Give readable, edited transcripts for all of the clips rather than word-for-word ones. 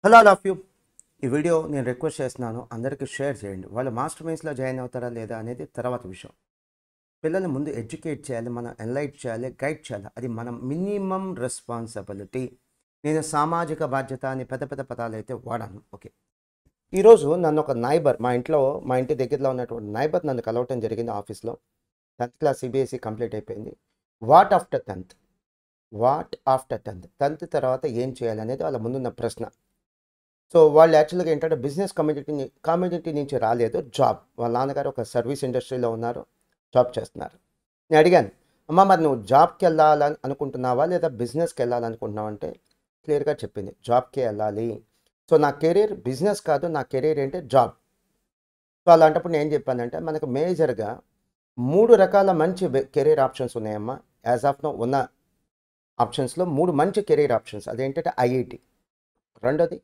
Hello all of you. ఈ video నేను request చేస్తున్నాను, అందరికీ షేర్ చేయండి. వాళ్ళు మాస్టర్ మైండ్స్లో జాయిన్ అవుతారా లేదా అనేది తర్వాత విషయం. పిల్లల్ని ముందు ఎడ్యుకేట్ చేయాలి, మనం ఎన్లైట్ చేయాలి, గైడ్ చేయాలి. అది మనం మినిమం రెస్పాన్సిబిలిటీ. నేను సామాజిక బాధ్యత అని పెద్ద పెద్ద పదాలు అయితే వాడాను. ఓకే, ఈరోజు నన్ను ఒక నైబర్, మా ఇంటి దగ్గరలో ఉన్నటువంటి నైబర్ నన్ను కలవటం జరిగింది ఆఫీస్లో. 10th క్లాస్ సిబిఎస్ఈ కంప్లీట్ అయిపోయింది. వాట్ ఆఫ్టర్ 10th తర్వాత ఏం చేయాలి అనేది వాళ్ళ ముందున్న ప్రశ్న. సో వాళ్ళు యాక్చువల్గా ఏంటంటే బిజినెస్ కమ్యూనిటీ నుంచి రాలేదు, జాబ్. వాళ్ళ నాన్నగారు ఒక సర్వీస్ ఇండస్ట్రీలో ఉన్నారు, జాబ్ చేస్తున్నారు. నేను అడిగాను, అమ్మ మరి నువ్వు జాబ్కి వెళ్ళాలని అనుకుంటున్నావా లేదా బిజినెస్కి వెళ్ళాలనుకుంటున్నావు అంటే క్లియర్గా చెప్పింది, జాబ్కి వెళ్ళాలి. సో నా కెరీర్ బిజినెస్ కాదు, నా కెరీర్ ఏంటి జాబ్. సో అలాంటప్పుడు నేను ఏం చెప్పానంటే మనకు మేజర్గా 3 రకాల మంచి కెరీర్ ఆప్షన్స్ ఉన్నాయమ్మా. యాజ్ ఆఫ్ నో ఉన్న ఆప్షన్స్లో 3 మంచి కెరీర్ ఆప్షన్స్. అదేంటంటే ఐఐటి, రెండోది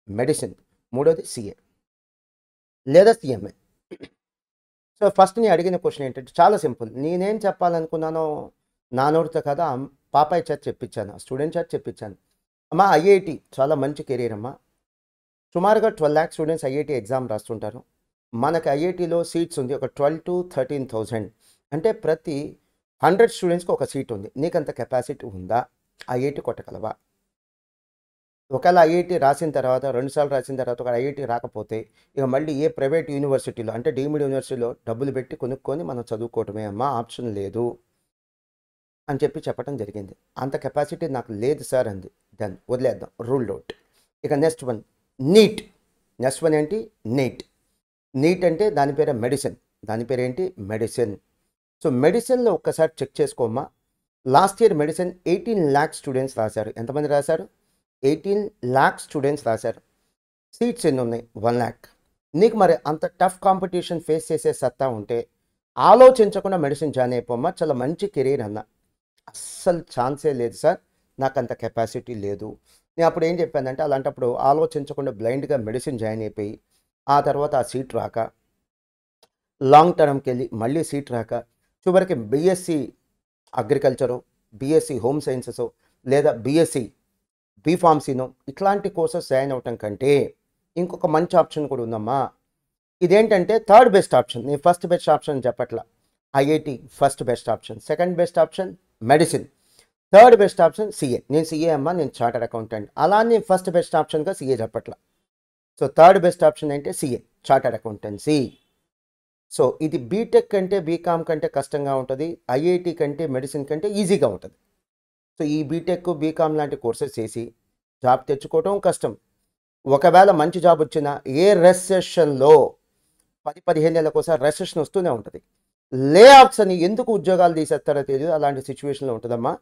మెడిసిన్, మూడోది సిఏ లేదా సిఎంఏ. సో ఫస్ట్ నేను అడిగిన క్వశ్చన్ ఏంటంటే చాలా సింపుల్. నేనేం చెప్పాలనుకున్నానో నా నోటితో కదా, పాపాయి చేత చెప్పించాను, స్టూడెంట్ చేత చెప్పించాను. అమ్మా ఐఐటి చాలా మంచి కెరీర్ అమ్మా. సుమారుగా 12 lakh స్టూడెంట్స్ ఐఐటి ఎగ్జామ్ రాస్తుంటారు. మనకి ఐఐటిలో సీట్స్ ఉంది ఒక 12 to 13,000. అంటే ప్రతి 100 స్టూడెంట్స్కి ఒక సీట్ ఉంది. నీకంత కెపాసిటీ ఉందా? ఐఐటి కొట్టగలవా? ఒకవేళ ఐఐటి రాసిన తర్వాత 2 సార్లు రాసిన తర్వాత ఒక ఐఐటి రాకపోతే ఇక మళ్ళీ ఏ ప్రైవేట్ యూనివర్సిటీలో అంటే డీమ్డ్ యూనివర్సిటీలో డబ్బులు పెట్టి కొనుక్కొని మనం చదువుకోవటమే అమ్మా, ఆప్షన్ లేదు అని చెప్పడం జరిగింది. అంత కెపాసిటీ నాకు లేదు సార్ అంది. దెన్ వదిలేద్దాం, రూల్డ్ అవుట్. ఇక next one NEET. Next one ఏంటి? నీట్ అంటే దాని పేరే మెడిసిన్. దాని పేరేంటి? మెడిసిన్. సో మెడిసిన్లో ఒక్కసారి చెక్ చేసుకోమ్మా. Last year medicine 18 lakh students రాశారు. ఎంతమంది రాశారు? 18 lakh స్టూడెంట్స్ రాశారు. సీట్స్ ఎన్ని ఉన్నాయి? 1 lakh. నీకు మరి అంత టఫ్ కాంపిటీషన్ ఫేస్ చేసే సత్తా ఉంటే ఆలోచించకుండా మెడిసిన్ జాయిన్ అయిపోమ్మా, చాలా మంచి కెరీర్ అన్న. అస్సలు ఛాన్సే లేదు సార్, నాకు అంత కెపాసిటీ లేదు. నేను అప్పుడు ఏం చెప్పానంటే అలాంటప్పుడు ఆలోచించకుండా బ్లైండ్గా మెడిసిన్ జాయిన్ అయిపోయి ఆ తర్వాత ఆ సీట్ రాక, లాంగ్ టర్మ్కి వెళ్ళి మళ్ళీ సీట్ రాక, చివరికి BSc agriculture, BSc home sciences లేదా బీఎస్సీ బీఫార్మసీనో ఇట్లాంటి కోర్సెస్ జాయిన్ అవటం కంటే ఇంకొక మంచి ఆప్షన్ కూడా ఉందమ్మా. ఇదేంటంటే థర్డ్ బెస్ట్ ఆప్షన్. నేను ఫస్ట్ బెస్ట్ ఆప్షన్ చెప్పట్లా. IIT first best option, second best option medicine, third best option CA. నేను సిఏ అమ్మా, నేను చార్టర్డ్ అకౌంటెంట్. అలా నేను ఫస్ట్ బెస్ట్ ఆప్షన్గా సిఏ చెప్పట్లా. సో థర్డ్ బెస్ట్ ఆప్షన్ అంటే సిఏ, చార్టర్డ్ అకౌంటెన్సీ. సో ఇది బీటెక్ కంటే బీకామ్ కంటే కష్టంగా ఉంటుంది, ఐఐటి కంటే మెడిసిన్ కంటే ఈజీగా ఉంటుంది. సో ఈ బీటెక్ బీకామ్ లాంటి కోర్సెస్ చేసి జాబ్ తెచ్చుకోవటం కష్టం. ఒకవేళ మంచి జాబ్ వచ్చినా ఏ రెసెషన్లో 10-15 ఏళ్ళకోసారి రెసెషన్ వస్తూనే ఉంటుంది. లే ఆఫ్స్ అని ఎందుకు ఉద్యోగాలు తీసేస్తారో తెలియదు, అలాంటి సిచ్యువేషన్లో ఉంటుందమ్మా.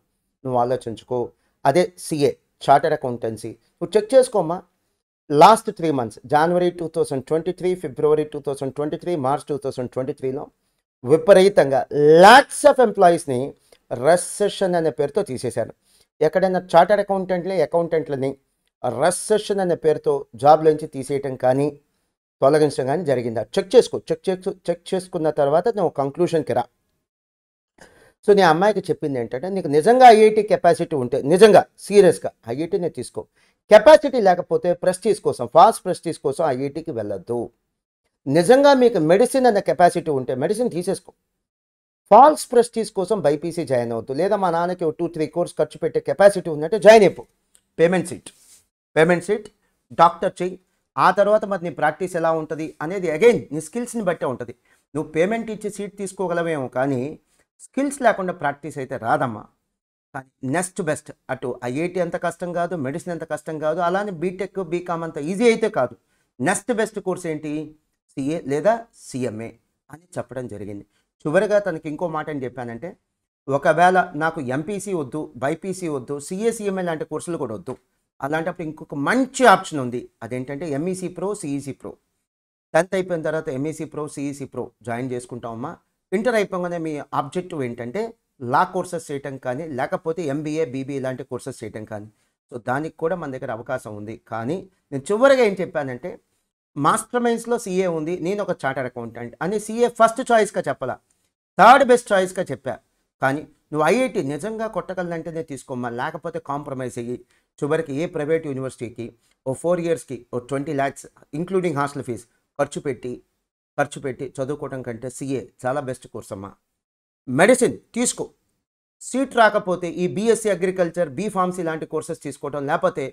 నువ్వు ఆలోచించుకో. అదే సిఏ, చార్టర్డ్ అకౌంటెన్సీ. నువ్వు చెక్ చేసుకోమ్మా. లాస్ట్ 3 months, జనవరి 2023, ఫిబ్రవరి 2023, మార్చ్ 2023లో విపరీతంగా లాక్స్ ఆఫ్ ఎంప్లాయీస్ని రెసెషన్ అనే పేరుతో తీసేశారు. ఎక్కడైనా చార్టర్డ్ అకౌంటెంట్లని రెసెషన్ అనే పేరుతో జాబ్లోంచి తీసేయటం కానీ తొలగించడం కానీ జరిగిందా? చెక్ చేసుకున్న తర్వాత నువ్వు కంక్లూషన్కి రా. సో నేను అమ్మాయికి చెప్పింది ఏంటంటే, నీకు నిజంగా ఐఐటి కెపాసిటీ ఉంటే, నిజంగా సీరియస్గా ఐఐటీనే తీసుకో. కెపాసిటీ లేకపోతే ప్రెస్టీజ్ కోసం, ఫాస్ట్ ప్రెస్టీజ్ కోసం ఐఐటికి వెళ్ళొద్దు. నిజంగా మీకు మెడిసిన్ అనే కెపాసిటీ ఉంటే మెడిసిన్ తీసేసుకో. ఫాల్స్ ప్రెస్టీజ్ కోసం బైపీసీ జాయిన్ అవుతూ, లేదా మా నాన్నకి 2-3 కోర్స్ ఖర్చు పెట్టే కెపాసిటీ ఉందంటే జాయిన్ అయిపో. పేమెంట్ సీట్ డాక్టర్ చెయ్యి. ఆ తర్వాత మరి నీ ప్రాక్టీస్ ఎలా ఉంటుంది అనేది అగైన్ నీ స్కిల్స్ని బట్టే ఉంటుంది. నువ్వు పేమెంట్ ఇచ్చి సీట్ తీసుకోగలవేమో కానీ స్కిల్స్ లేకుండా ప్రాక్టీస్ అయితే రాదమ్మా. కానీ నెక్స్ట్ బెస్ట్, అటు ఐఐటి అంత కష్టం కాదు, మెడిసిన్ అంత కష్టం కాదు, అలానే బీటెక్ బీకామ్ అంత ఈజీ అయితే కాదు. నెక్స్ట్ బెస్ట్ కోర్స్ ఏంటి? సిఏ లేదా సిఎంఏ అని చెప్పడం జరిగింది. చివరిగా తనకి ఇంకో మాట ఏం చెప్పానంటే, ఒకవేళ నాకు ఎంపీసీ వద్దు, బైపీసీ వద్దు, సిఏ సిఎంఏ లాంటి కోర్సులు కూడా వద్దు, అలాంటప్పుడు ఇంకొక మంచి ఆప్షన్ ఉంది. అదేంటంటే MEC pro, CEC pro. 10th అయిపోయిన తర్వాత MEC pro, CEC pro join చేసుకుంటామమ్మా. ఇంటర్ అయిపోగానే మీ ఆబ్జెక్టివ్ ఏంటంటే లా కోర్సెస్ చేయటం కానీ, లేకపోతే ఎంబీఏ బీబీఏ లాంటి కోర్సెస్ చేయటం కానీ. సో దానికి కూడా మన దగ్గర అవకాశం ఉంది. కానీ నేను చివరిగా ఏం చెప్పానంటే, మాస్టర్ మైండ్స్లో సిఏ ఉంది, నేను ఒక చార్టర్డ్ అకౌంటెంట్ అని సిఏ ఫస్ట్ చాయిస్గా చెప్పాలా, థర్డ్ బెస్ట్ చాయిస్గా చెప్పా. కానీ నువ్వు ఐఐటి నిజంగా కొట్టగలంటేనే తీసుకోమ్మా, లేకపోతే కాంప్రమైజ్ అయ్యి చివరికి ఏ ప్రైవేట్ యూనివర్సిటీకి ఓ 4 ఇయర్స్కి ఓ 20 lakhs ఇంక్లూడింగ్ హాస్టల్ ఫీజ్ ఖర్చు పెట్టి చదువుకోవడం కంటే సిఏ చాలా బెస్ట్ కోర్స్ అమ్మా. మెడిసిన్ తీసుకో, సీట్ రాకపోతే ఈ బీఎస్సీ అగ్రికల్చర్, బీ ఫార్మసీ లాంటి కోర్సెస్ తీసుకోవడం, లేకపోతే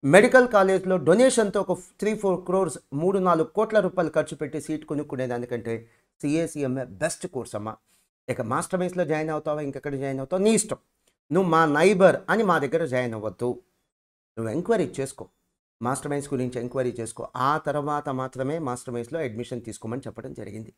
మెడికల్ కాలేజ్లో డొనేషన్తో ఒక 3-4 crores 3-4 కోట్ల రూపాయలు ఖర్చు పెట్టి సీట్ కొనుక్కునేదానికంటే సిఏసీఎంఏ బెస్ట్ కోర్స్ అమ్మా. ఇక మాస్టర్ మైన్స్లో జాయిన్ అవుతావా, ఇంకెక్కడ జాయిన్ అవుతావు నీ ఇష్టం. నువ్వు మా నైబర్ అని మా దగ్గర జాయిన్ అవ్వద్దు. నువ్వు ఎంక్వైరీ చేసుకో, మాస్టర్ మైన్స్ గురించి ఎంక్వైరీ చేసుకో. ఆ తర్వాత మాత్రమే మాస్టర్ మైన్స్లో అడ్మిషన్ తీసుకోమని చెప్పడం జరిగింది.